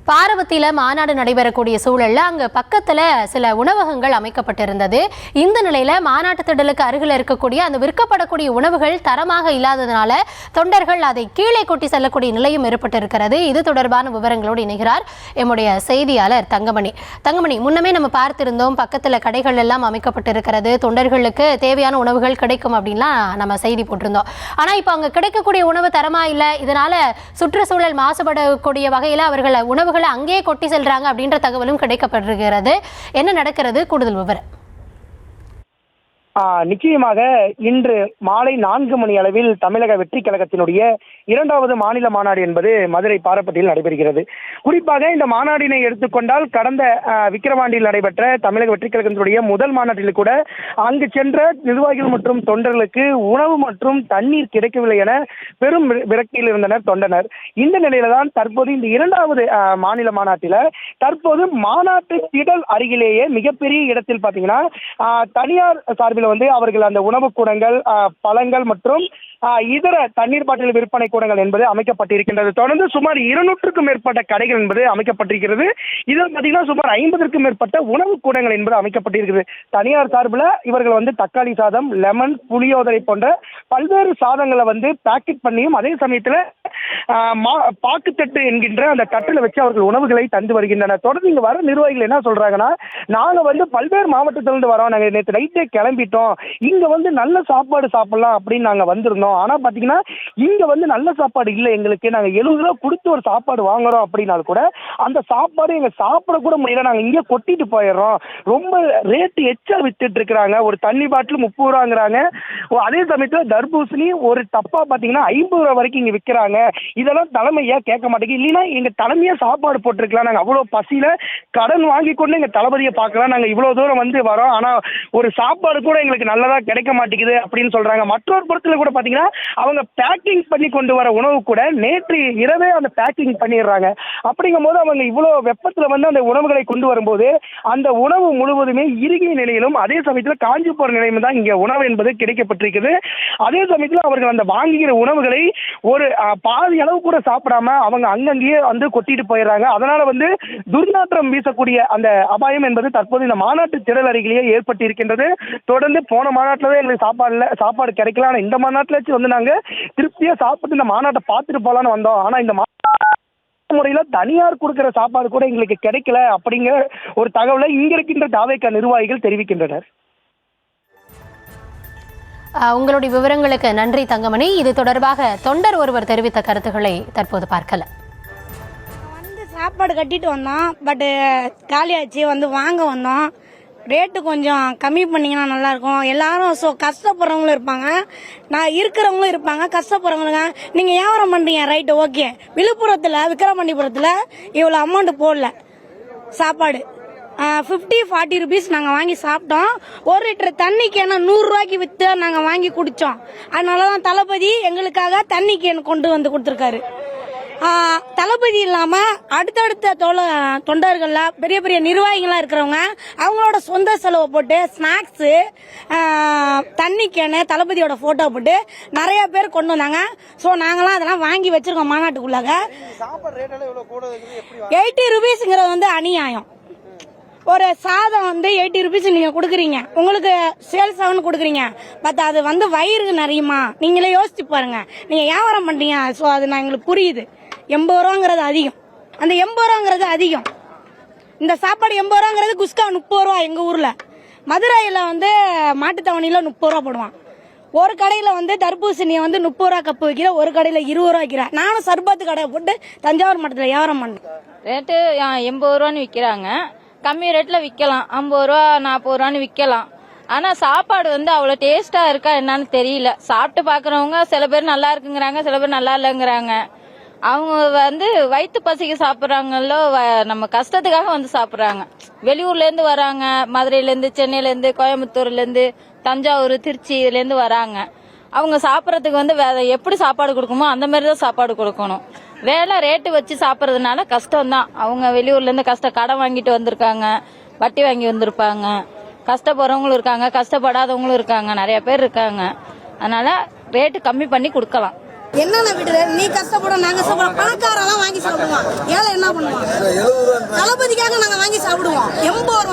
பாரவத்தில மாநாடு நடைபெறக்கூடிய சூழல்ல அங்க பக்கத்துல சில உணவகங்கள் அமைக்கப்பட்டிருந்தது. இந்த நிலையில மாநாட்டு திடலுக்கு அருகில் இருக்கக்கூடிய அந்த விற்கப்படக்கூடிய உணவுகள் தரமாக இல்லாததனால தொண்டர்கள் அதை கீழே கொட்டி செல்லக்கூடிய நிலையும் ஏற்பட்டிருக்கிறது. இது தொடர்பான விவரங்களோடு இணைகிறார் எம்முடைய செய்தியாளர் தங்கமணி. முன்னமே நம்ம பார்த்திருந்தோம், பக்கத்துல கடைகள் எல்லாம் அமைக்கப்பட்டிருக்கிறது, தொண்டர்களுக்கு தேவையான உணவுகள் கிடைக்கும் அப்படின்லாம் நம்ம செய்தி போட்டிருந்தோம். ஆனா இப்ப அங்க கிடைக்கக்கூடிய உணவு தரமா இல்லை, இதனால சுற்றுச்சூழல் மாசுபடக்கூடிய வகையில் அவர்கள் உணவுகளை அங்கேயே கொட்டி செல்றாங்க அப்படின்ற தகவலும் கிடைக்கப்பட்டிருக்கிறது. என்ன நடக்கிறது, கூடுதல் விவரம்? நிச்சயமாக இன்று மாலை 4 மணி அளவில் தமிழக வெற்றி கழகத்தினுடைய 2வது மாநில மாநாடு என்பது மதுரை பாரப்பட்டியில் நடைபெறுகிறது. குறிப்பாக இந்த மாநாட்டினை எடுத்துக்கொண்டால் கடந்த விக்கிரவாண்டியில் நடைபெற்ற தமிழக வெற்றி கழகத்தினுடைய முதல் மாநாட்டில் கூட அங்கு சென்ற நிர்வாகிகள் மற்றும் தொண்டர்களுக்கு உணவு மற்றும் தண்ணீர் கிடைக்கவில்லை என பெரும் விரக்தியில் இருந்தனர் தொண்டனர். இந்த நிலையில தான் தற்போது இந்த 2வது மாநில மாநாட்டில் தற்போது மாநாட்டு திடல் அருகிலேயே மிகப்பெரிய இடத்தில் பார்த்தீங்கன்னா தனியார் சார்பில் அவர்கள் அந்த உணவு கூடங்கள், பழங்கள் மற்றும் இதர தண்ணீர் பாட்டில் விற்பனை கூடங்கள் என்பது அமைக்கப்பட்டிருக்கின்றது. தொடர்ந்து சுமார் 200க்கும் மேற்பட்ட கடைகள் என்பது அமைக்கப்பட்டிருக்கிறது. இதில் பார்த்தீங்கன்னா சுமார் 50க்கும் மேற்பட்ட உணவு கூடங்கள் என்பது அமைக்கப்பட்டிருக்கிறது. தனியார் சார்பில் இவர்கள் தக்காளி சாதம், லெமன், புளியோதரை போன்ற பல்வேறு சாதங்களை பேக்கெட் பண்ணியும் அதே சமயத்தில் பாக்குத்தட்டு என்கின்ற அந்த தட்டில் வச்சு அவர்கள் உணவுகளை தந்து வருகின்றனர். தொடர்ந்து இங்க வர நிர்வாகிகள் என்ன சொல்றாங்கன்னா, நாங்க பல்வேறு மாவட்டத்திலிருந்து வரோம், நாங்க நேற்று நைட்டே கிளம்பிட்டோம், இங்க நல்ல சாப்பாடு சாப்பிடலாம் அப்படின்னு நாங்க வந்திருந்தோம். ஆனா பாத்தீங்கன்னா இங்க நல்ல சாப்பாடு இல்லை எங்களுக்கு, நாங்க 70 ரூபா கொடுத்து ஒரு சாப்பாடு வாங்குறோம் அப்படின்னாலும் கூட அந்த சாப்பாடு எங்க சாப்பிட கூட முடியல, நாங்க இங்கே கொட்டிட்டு போயிடுறோம், ரொம்ப ரேட்டு எச்சா வித்துட்டு இருக்கிறாங்க, ஒரு தண்ணி பாட்டில் 30 ரூபாங்கிறாங்க, அதே சமயத்துல தர்பூசணி ஒரு டப்பா பாத்தீங்கன்னா 50 ரூபா வரைக்கும் இங்க விற்கிறாங்க. இதெல்லாம் தலைமையா கேட்க மாட்டேங்குது, இல்லைன்னா எங்க தலைமையா சாப்பாடு போட்டிருக்கலாம், நாங்க அவ்வளவு பசியில கடன் வாங்கி கொண்டு எங்க தளபதியை பார்க்கலாம், நாங்க இவ்வளவு தூரம் வரோம், ஆனா ஒரு சாப்பாடு கூட எங்களுக்கு நல்லதா கிடைக்க மாட்டேங்குது அப்படின்னு சொல்றாங்க. மற்றொரு புறத்துல கூட பாத்தீங்கன்னா அவங்க பேக்கிங் பண்ணி கொண்டு வர உணவு கூட நேற்று இரவே அந்த பேக்கிங் பண்ணிடுறாங்க. அப்படிங்கும் போது அவங்க இவ்வளவு வெப்பத்துல அந்த உணவுகளை கொண்டு வரும்போது அந்த உணவு முழுவதுமே இறுகிய நிலையிலும் அதே சமயத்தில் காஞ்சி போற நிலையிலும் தான் இங்க உணவு என்பது கிடைக்கப்பட்டிருக்கிறது. அதே சமயத்தில் அவர்கள் அந்த வாங்குகிற உணவுகளை ஒரு பாதி அளவு கூட சாப்பிடாம அவங்க அங்கங்கேயே கொட்டிட்டு போயிடுறாங்க. அதனால துர்நாற்றம் வீசக்கூடிய அந்த அபாயம் என்பது தற்போது இந்த மாநாட்டு திடல் அருகிலேயே ஏற்பட்டிருக்கின்றது. தொடர்ந்து போன மாநாட்டிலே எங்களுக்கு சாப்பாடு கிடைக்கல, ஆனா இந்த மாநாட்டில் நாங்க திருப்தியா சாப்பிட்டு இந்த மாநாட்டை பார்த்துட்டு போலான்னு வந்தோம், ஆனா இந்த முறையில தனியார் கொடுக்கிற சாப்பாடு கூட எங்களுக்கு கிடைக்கல அப்படிங்கிற ஒரு தகவலை இங்க இருக்கின்ற தாவேகா நிர்வாகிகள் தெரிவிக்கின்றனர். உங்களுடைய விவரங்களுக்கு நன்றி தங்கமணி. இது தொடர்பாக தொண்டர் ஒருவர் தெரிவித்த கருத்துக்களை தற்போது பார்க்கலாம். சாப்பாடு கட்டிட்டு வந்தோம், பட் காலியாச்சு, வாங்க வந்தோம், ரேட்டு கொஞ்சம் கம்மி பண்ணிங்கன்னா நல்லாயிருக்கும். எல்லாரும் கஷ்டப்படுறவங்களும் இருப்பாங்க, நான் இருக்கிறவங்களும் இருப்பாங்க, கஷ்டப்படுறவங்களுங்க. நீங்கள் வியாபாரம் பண்ணுறீங்க, ரைட்டு, ஓகே. விழுப்புரத்தில் விக்கிரமண்டிபுரத்தில் இவ்வளோ அமௌண்ட் போடல, சாப்பாடு 50-40 ருபீஸ் நாங்கள் வாங்கி சாப்பிட்டோம். 1 லிட்டர் தண்ணி கேனை 100 ரூபாய்க்கு விற்று நாங்கள் வாங்கி குடித்தோம். அதனால தான் தளபதி எங்களுக்காக தண்ணி கேன் கொண்டு கொடுத்துருக்காரு. தளபதி இல்லாம அடுத்தடுத்த தொண்டர்கள்ல பெரிய பெரிய நிர்வாகிகளா இருக்கிறவங்க அவங்களோட சொந்த செலவை போட்டு ஸ்நாக்ஸ், தண்ணி கேனு, தளபதியோட போட்டோ போட்டு நிறைய பேர் கொண்டு வந்தாங்க. ஸோ நாங்களாம் அதெல்லாம் வாங்கி வச்சிருக்கோம். மாநாட்டுக்குள்ளாக 80 ருபீஸ்ங்கிறது அநியாயம். ஒரு சாதம் 80 ருபீஸ் நீங்க கொடுக்குறீங்க, உங்களுக்கு சேல்ஸ் ஆகுன்னு கொடுக்குறீங்க, பட் அது வயிறு நிறையுமா? நீங்களே யோசிச்சு பாருங்க. நீங்க வியாபாரம் பண்றீங்க, ஸோ அது நான் எங்களுக்கு புரியுது. 80 ரூபாங்கிறது அதிகம், அந்த 80 ரூபாங்கிறது அதிகம். இந்த சாப்பாடு 80 ரூபாங்கிறது குஸ்கா 30 ரூபா. எங்க ஊர்ல மதுரையில மாட்டுத்தாவணியில 30 ரூபா போடுவான். ஒரு கடையில தர்பூசணியை 30 ரூபா கப்பு வைக்கிற, ஒரு கடையில 20 ரூபா வைக்கிற. நானும் சர்பத்து கடை போட்டு தஞ்சாவூர் மாவட்டத்தில் வியாபாரம் பண்ணேன். ரேட்டு 80 ரூபான்னு விற்கிறாங்க, கம்மி ரேட்ல விற்கலாம், 50 ரூபா 40 ரூபான்னு விற்கலாம். ஆனா சாப்பாடு அவ்வளோ டேஸ்டா இருக்கா என்னன்னு தெரியல. சாப்பிட்டு பாக்குறவங்க சில பேர் நல்லா இருக்குங்கிறாங்க, சில பேர் நல்லா இல்லைங்கிறாங்க. அவங்க வயிற்று பசிக்கு சாப்பிட்றாங்களோ, நம்ம கஷ்டத்துக்காக சாப்பிட்றாங்க. வெளியூர்ல இருந்து வராங்க, மதுரையில இருந்து, சென்னையில இருந்து, கோயம்புத்தூர்ல இருந்து, தஞ்சாவூர், திருச்சி இதுல இருந்து வராங்க. அவங்க சாப்பிட்றதுக்கு எப்படி சாப்பாடு கொடுக்கணுமோ அந்த மாதிரி தான் சாப்பாடு கொடுக்கணும். வேலை ரேட்டு வச்சு சாப்பிட்றதுனால கஷ்டம்தான். அவங்க வெளியூர்ல இருந்து கடன் வாங்கிட்டு வந்திருக்காங்க, வட்டி வாங்கி வந்திருப்பாங்க, கஷ்டப்படுறவங்களும் இருக்காங்க, கஷ்டப்படாதவங்களும் இருக்காங்க, நிறைய பேர் இருக்காங்க. அதனால ரேட்டு கம்மி பண்ணி கொடுக்கலாம். என்னென்ன விடுற நீ கஷ்டப்பட நாங்க சாப்பிட பணக்காரெல்லாம் வாங்கி சாப்பிடுவோம். ஏழை என்ன பண்ணுவோம்? தளபதிக்காக நாங்க வாங்கி சாப்பிடுவோம். 80 ரூபா